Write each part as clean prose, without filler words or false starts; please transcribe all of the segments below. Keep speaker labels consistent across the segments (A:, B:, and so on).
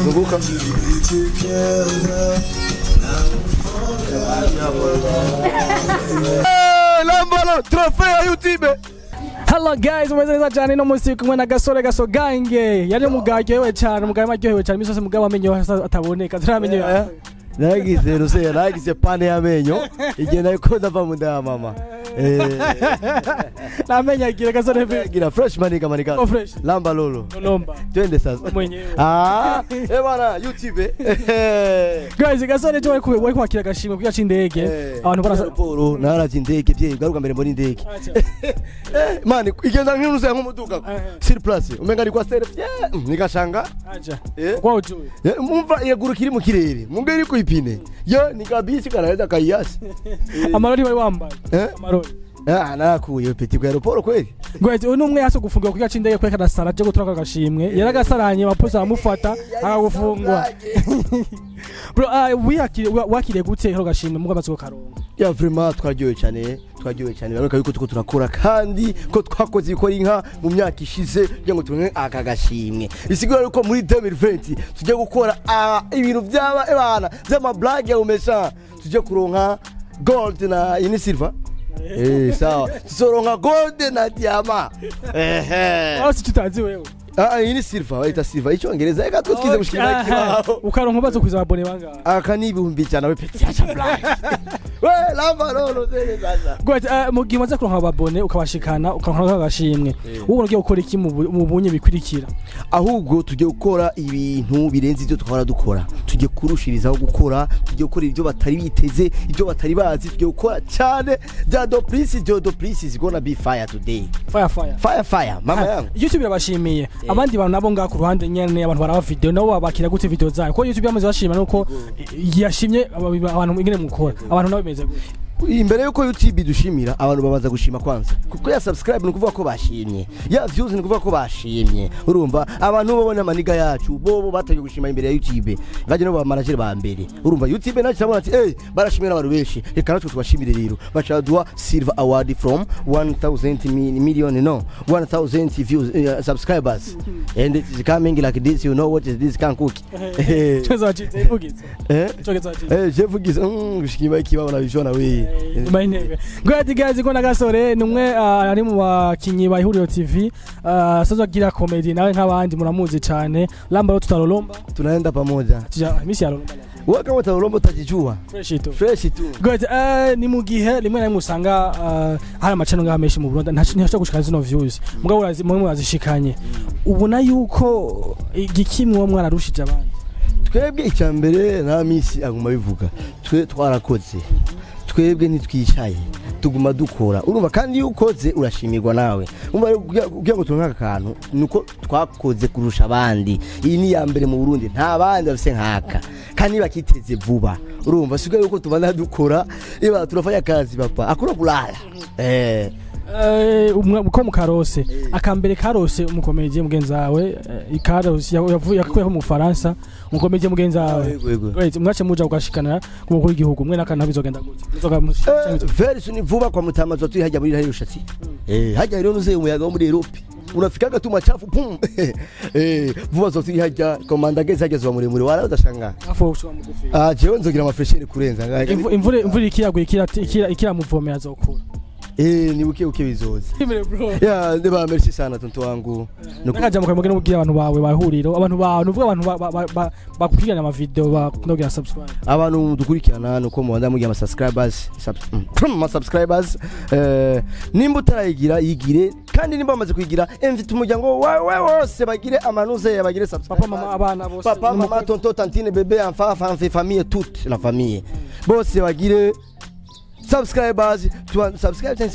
A: Zunguka. Lambalo trofeo YouTube.
B: Hello guys, umeze cyane no musi kumwe na Gasore Gange. Yari umugage cyane, umugage maryohewe cyane, misose mugabo amenyo ataboneka, turamenyo.
A: Nagize ruse, nagize pane y'amenyo, igenda yuko ndava mu nda mama.
B: Namenye agira Gasore
A: gira fresh manika.
B: Oh fresh.
A: Lamba lolo.
B: Lomba.
A: Twende sasa.
B: Mwenyewe.
A: Bana YouTube.
B: Guys, Gasore cyo wari kwakira agashimwe kuya cindege. Abantu barasa
A: Poro nara cindege bye garuka mbere muri ndege. Mani igenda nk'unuze nk'umuduga. Sur place. Umenga ni kwa self. Nikashanga.
B: Aja. Kwa ujuye.
A: Mumva yeguru kiri mu kirere. Mungeri ku ipine. Yo nikabisi karaheza kayasi.
B: Amarori wari wambaye. Amarori.
A: Narakuye peti kwa aeroport kweli.
B: Gwete uno umwe yaso gufungwa kuya cindege kweka dasara je gutura kagashimwe. Yaragasaranye bapoza bamufata agafungwa. Bro, wakire gute hero gashimwe muga bazo karongo.
A: Ya vraiment twaryoye cyane baruka yuko tuko turakora kandi ko twakoze ikora inka mu myaka ishize byo ngo turonke akagashimwe. Bisigura yuko muri 2020 tujye gukora ibintu byaba ebana zama blague ya umesha tujye kuronka gold na ini silver. Sawa. Tuzoronka gold na diamant.
B: Wasi tutazi wewe.
A: Ini silver, waita silver. Icyongereza eka twize mushikira kibaho.
B: Ukaronka bazo kwiza abone banga.
A: Akani ibihumbi cyane we peti acha blague. We lamba lolo zene sasa.
B: Gwete mugimaze kuronka ababone ukabashikana ukaronka agashimwe. Ubu ugiye gukora iki mu bunye bikurikira?
A: Ahubwo tujye gukora ibintu birenze ibyo twara dukora. Tujye kurushirizaho gukora, tujye gukora ibyo batari biteze, ibyo batari bazi, tujye gukora cyane. Jodo please is gonna be fire today. Fire. Mama yangu.
B: YouTube irabashimiye. Abandi bantu nabo nga ku ruhande nyene abantu baraba video nabo babakira gute video zayo. Ko YouTube yamaze bashima nuko yashimye abantu ingene mukora. Abantu nabo bimeze gute?
A: Imbere yuko YouTube dushimira abantu babaza gushima kwanza kuko ya subscribe nukuvuga ko bashimye, ya views nukuvuga ko bashimye. Urumva abantu babona amaniga yacu bobo bataye gushima imbere ya YouTube ngaje no ba manager ba mbere. Urumva YouTube nacu cyabona ati barashimira abantu benshi, reka natwe tubashimire rero bacadwa silver award from 1000 subscribers and it is coming like this, you know what is this can cook. Jefugize gushima ikiba bona bishona we.
B: Gwete guys ko na Gasore numwe ari mu bakinyi ba Ihuriro TV sazo gira comedy nawe nk'abandi muramuzi cyane lamba tutarolomba
A: tunaenda pamoja
B: misi yarolomba
A: waka watarolomba utajijua fresh tu
B: gwete ni mu gihe limwe na musanga hari amacano ngamenshi mu Burundi ntashaka gushika zino views mugabo urazishikanye ubona yuko igikimwe wo mwana rushije abandi
A: twebwe icyambere na misi aguma bivuga twarakoze twebwe nitwicaye tuguma dukora urumva kandi ukoze urashimirwa nawe umva ugiye ngo turonka akantu nuko twakoze kurusha abandi iyi ni ya mbere mu Burundi nta bandi bafise nkaka kandi bakiteze vuba urumva sigaye yuko tubana dukora iba turafanya kazi papa akora kulala
B: uko mukarose akambere karose umukomeje mugenzawe ikarose yavuye akweho mu Faransa umukomeje mugenzawe wait mwache muja ukashikana ku mukuru w'igihugu mwe nakana bizogenda gute
A: very soon vuba kwa mutamazo turi hajya muri hariyo shatsi hajya rero nuze umuyaga wo muri Europe unafika gatuma chafu pum vuba zo turi hajya komanda geze hajya zo muri wala udashanga
B: afo ushwa mugufi
A: jewe nzogira amafresheri kurenza
B: imvura ikiyagwe ikira muvomera zokura
A: ni uke bizoza ya ndeba merci sana tonto wangu
B: nakaja mukamugena mugira abantu bawe bahuriro abantu nuvuga abantu bakurikirana ama video bakundogira subscribe
A: abantu dukurikirana nuko mubanza mugira ama subscribers nimba utarayigira yigire kandi nimba bamaze kuyigira invite umuryango wawe wose bagire amanuze bagire subscribe
B: papa mama abana bose
A: papa mama tonto tantine bébé enfant famille toute la famille bose bagire subscribers subscribe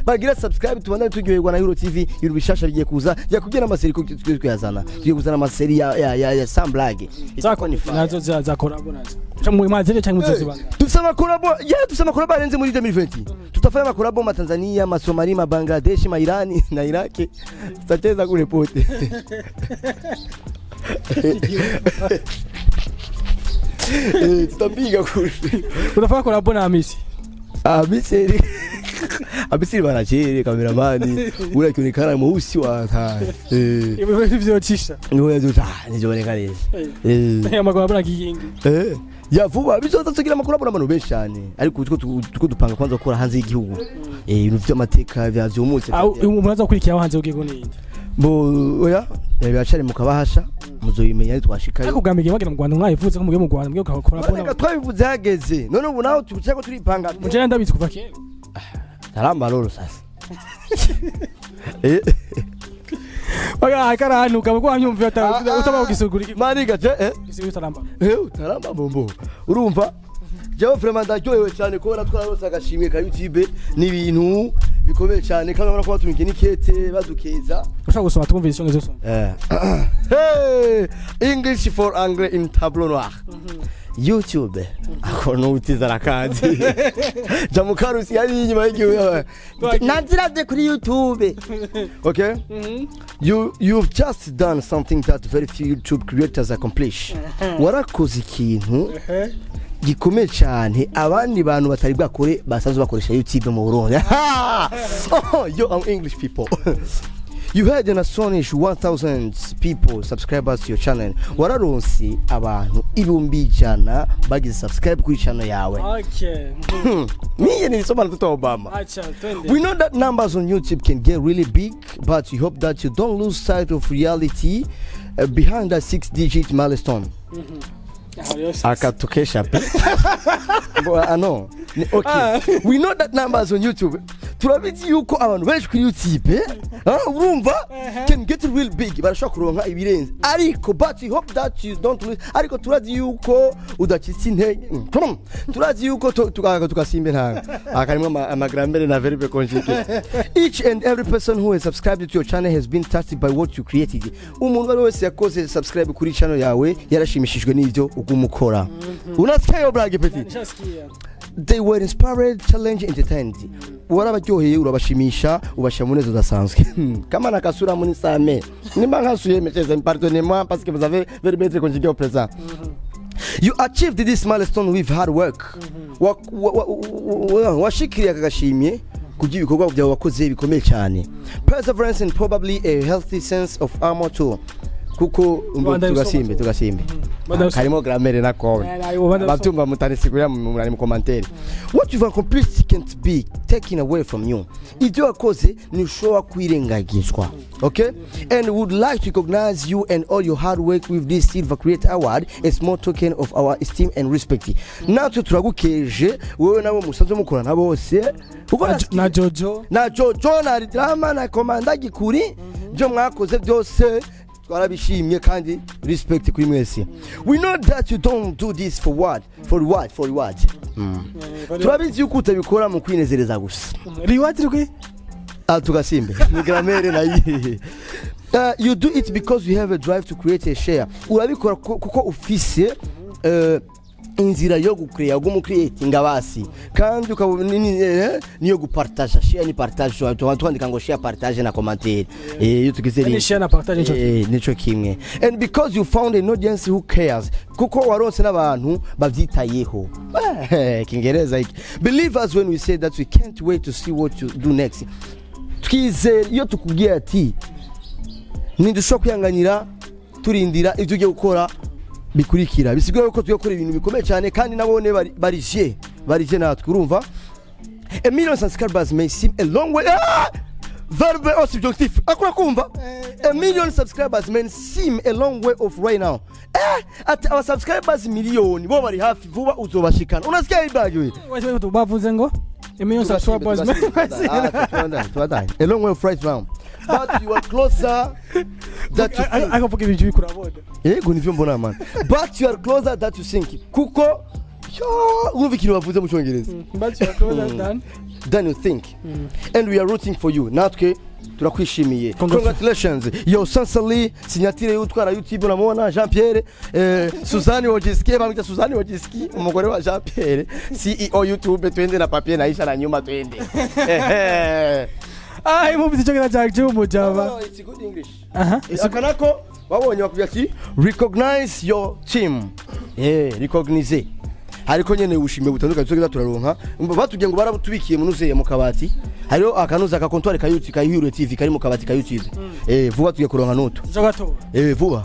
A: bagira subscribe tubana tugiye na Euro TV ibintu bishasha bigiye kuza yakubye n'amaseri ko twiyazana tugiye kuzana amaseri ya Samblage
B: nazo za collabo nazo chamwe mazere cyangwa muzozibanga
A: tusema collabo arenze muri 2020 tutafanya collabo ma Tanzania ma Somalia ma Bangladesh ma Irani na Iraki tutacheza kule pote tutapiga kule
B: unafanya collabo na Hamisi
A: Miseri abisiri barachere kameramani urakionekana mweusi wa hatari
B: Hivyo chisha
A: niho yazuta nijoboneka neza
B: amagabo baragihinga
A: ya vuba bizoza tugira amakuru abantu benshi cyane ariko tuko dupanga kwanza gukora hanze y'igihugu ibintu by'amateka byavyumutse
B: umunaza gukurikira hanze ugiye goninde
A: bo oya byacari mukabahasha muzoyimenya ari twashika
B: ariko bwambege bagera mu Rwanda mwayivuze ko mugiye mu Rwanda mugiye gukora
A: bona twabivuze hageze none ubu naho tucyako turipanga
B: muje ndabizi kuva kera
A: taramba roro sasa
B: Baga karanu kama kwa nyumva utaba ugisugura iki
A: mani gace
B: gisugura taramba
A: taramba bombo urumva jewe vraiment ndaryohewe cyane ko natwarose agashimwe ka YouTube n'ibintu bikomeye cyane kandi urabona ko batumike nikete badukeza
B: ushaka gusoma twumvise icyongezo so
A: English for anglais in tableau noir YouTube akono utiza rakazi jamukarusi yari inyuma y'igihugu nazirade kuri YouTube okay you've just done something that very few YouTube creators accomplish warakoze ikintu gikomeye cyane abandi bantu batari bwakore basanzwe bakoresha YouTube mu Burundi you are English people You had an astonish 1,000 people subscribers to your channel. Wararonse abantu ibihumbi ijana bagize subscribe kuri channel yawe.
B: Okay.
A: Mimi ni soma mtoto Obama.
B: Acha twende.
A: We know that numbers on YouTube can get really big, but we hope that you don't lose sight of reality behind that 6-digit milestone. Akatukesha pe. No. Okay. We know that numbers on YouTube. Turabizi yuko abantu benshi kuri YouTube urumva can get real big barashaka kuronka ibirenze ariko but we hope that you don't lose ariko turazi yuko udakitse intege turazi yuko tugasimbe nta akarimo amagrambere na verbe conjugated. Each and every person who has subscribed to your channel has been touched by what you created. Umuntu bari wese yakoze subscribe kuri channel yawe yarashimishijwe n'ivyo ugumukora. Unasikia yo brage petit. They were inspired, challenged, entertained. Warabaryoheye urabashimisha ubashamuneza udasanzwe. Kama nakasura muri same. Nimba nkasuye mecheza pardonnez-moi parce que vous avez verbe conjugué au présent. You achieved this milestone with hard work. Washikiriye akagashimye kugira ibikorwa byawe wakoze bikomeye cyane. Perseverance and probably a healthy sense of armor too. Kuko tugasimbe karimo grammaire na ko batumva mutaresigura mu commentaire. What you've accomplished can't be taken away from you. Ibyo wakoze ni ushobora kwirengagizwa. Okay? And would like to recognize you and all your hard work with this Silver Creator Award, a small token of our esteem and respect. Natwe turagukeje wewe nabo musanze mukorana bose
B: na Jojo
A: na drama na komanda gikuri byo mwakoze byose twarabishimye kandi respect kuri mwese. We know that you don't do this for what? Turabizi yuko utabikora mu kwinezereza gusa.
B: Reward rwe
A: tugasimbe ni grammaire na yi. You do it because you have a drive to create a share. Urabikora kuko ufise inzira yo gucreate creating abasi kandi niyo gupartage share ni partage twandika ngo share partage na commentaire iyo tugizeri
B: share na partage
A: nico kimwe. And because you found an audience who cares kuko waronse n'abantu bavyitayeho kingereza iki. Believe us when we say that we can't wait to see what you do next. Twizere iyo tukubwiye ati ntidushobora kwihanganira turindira ibyo ugiye gukora bikurikira bisigura ko tuyakora ibintu bikomeye cyane kandi nabone barije natwe urumva. A million subscribers may seem a long way verbe subjunctif akora kumva. A million subscribers may seem a long way off right now. At our subscribers million bo bari hafi vuba uzobashikana. Unasikia ibage wewe
B: bavuze ngo a million subscribers
A: a long way off right now. But you are closer that you think.
B: I hope you kurabona.
A: Yego nivyo mbona man. But you are closer that you think. Kuko urubikiro bavuze mu cyongereza.
B: But you are closer
A: than you think. And we are rooting for you. Natwe turakwishimiye. Congratulations. Yo sincerely signature y'utwara YouTube unamubona Jean Pierre Suzanne Wojiski bamwita Suzanne Wojiski umugore wa Jean Pierre CEO YouTube twende na papier naisha na nyuma twende.
B: Mu bizichokera cyangwa umujaba.
A: It's good English. Akanako wabonye bakubya ati recognize your team. Recognize. hariko nyene ubushimwe butandukanye tugenda turaronka batubwiye ngo baratubikiye munuzeye mu kabati hariho akanuza ka comptoir ka YouTube ka Hero TV kari mu kabati ka YouTube vuba tugiye kuronka noto
B: Jogato
A: vuba.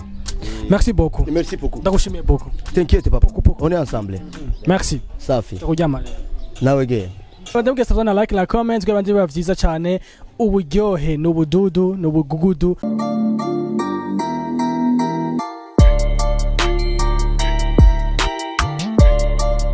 B: Merci beaucoup.
A: Merci beaucoup.
B: Ndagushimiye beaucoup.
A: T'inquiète papa. On est ensemble.
B: Merci.
A: Safi.
B: Tukujyama.
A: Nawe ge.
B: Badabwe sabana like la comments gwe bandi bavyiza cyane uburyohe n'ubududu n'ubugugudu.